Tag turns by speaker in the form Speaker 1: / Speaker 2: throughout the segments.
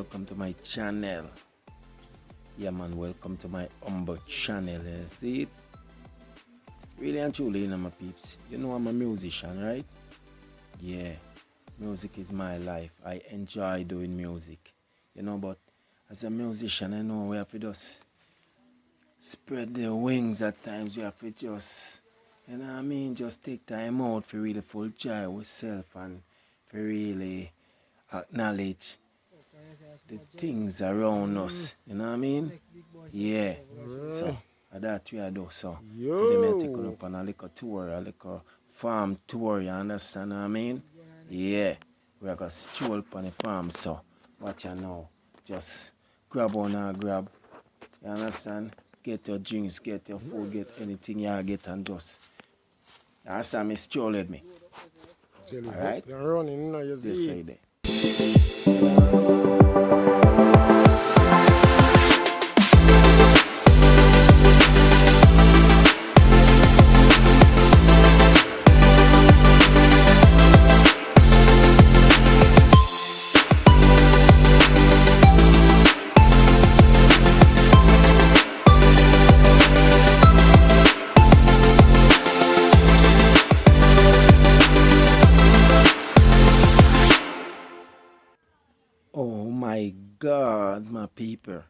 Speaker 1: welcome to my channel. Yeah man, welcome to my humble channel. See it? Really and truly, you know, my peeps. You know I'm a musician, right? Yeah, music is my life. I enjoy doing music. You know, but as a musician, I know we have to just spread the wings at times. We have to just, you know what I mean, just take time out for really full joy with self and for really acknowledge the things around us. You know what I mean? Yeah. So that we are do so. Today I take up on a little tour, a little farm tour, you understand what I mean? Yeah. We are gonna stroll up on the farm, so watch you now. Just grab on and grab. You understand? Get your drinks, get your food, get anything you get and just. You understand me? Stroll with me. Alright?
Speaker 2: You're running, you know, you see.
Speaker 1: This side there. Oh my God, my people.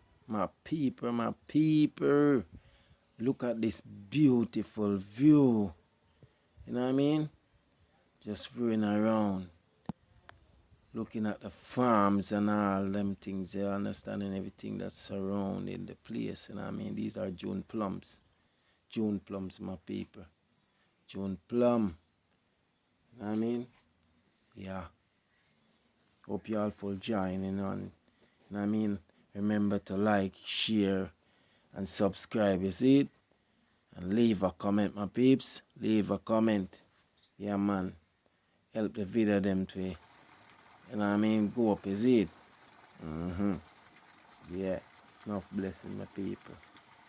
Speaker 1: Look at this beautiful view. You know what I mean? Just running around. Looking at the farms and all them things. You understanding everything that's surrounding the place. You know what I mean? These are June plums. June plums, my people. June plum. You know what I mean? Yeah. Hope you all full joining on. You know what I mean? Remember to like, share, and subscribe. You see it? And leave a comment, my peeps. Leave a comment. Yeah, man. Help the video them to, you know what I mean? Go up, you see it? Yeah. Enough blessing, my people.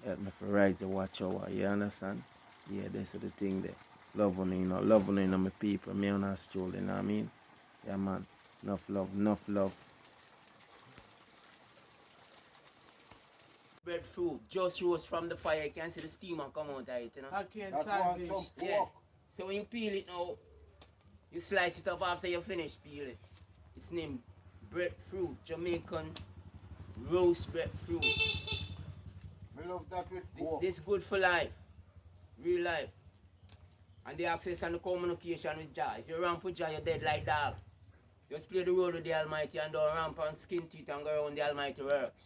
Speaker 1: Help me to rise the watch hour. You understand? Yeah, this is the thing there. Love on you know. Love on you know, my people. Me on a stroll, you know what I mean? Yeah, man. Enough love, enough love.
Speaker 3: Breadfruit just rose from the fire. You can see the steam and come out of it, you know.
Speaker 2: I can't salvage.
Speaker 3: Yeah. So when you peel it now, you slice it up after you finish peel it. It's named breadfruit, Jamaican roast breadfruit.
Speaker 2: I love that with pork.
Speaker 3: This good for life, real life. And the access and the communication with Jah. If you ramp with Jah, you're dead like dog. Just play the role with the Almighty and don't ramp and skin teeth and go around the Almighty works.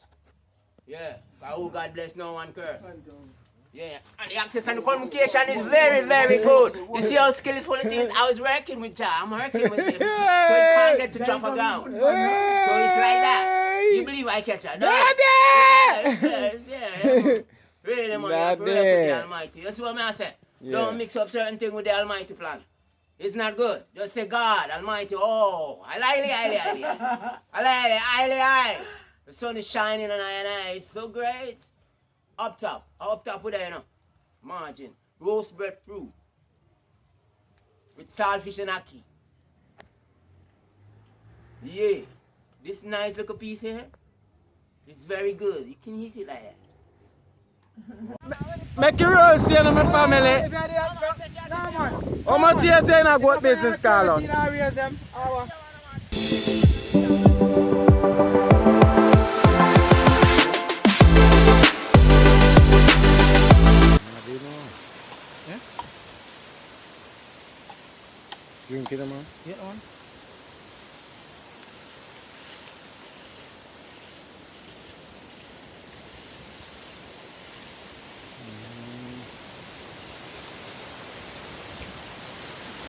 Speaker 3: Yeah, oh God bless, no one curse. Yeah, and the access and the communication is very, very good. You see how skillful it is? I was working with Jah, I'm working with him. So he can't get to drop a ground. So it's like that. You believe I catch her? Yeah. Really, man, you have to work with the Almighty. You see what I say? Don't mix up certain things with the Almighty plan. It's not good. Just say God, Almighty, oh, highly. The sun is shining on I. It's so great. Up top with that, you know. Margin. Roast breadfruit. With saltfish and ackee. Yeah. This nice little piece here. It's very good. You can eat it like that.
Speaker 2: Make your roll, see you my family. How much years in a goat business, Carlos? Drinking, man?
Speaker 4: Yeah, on.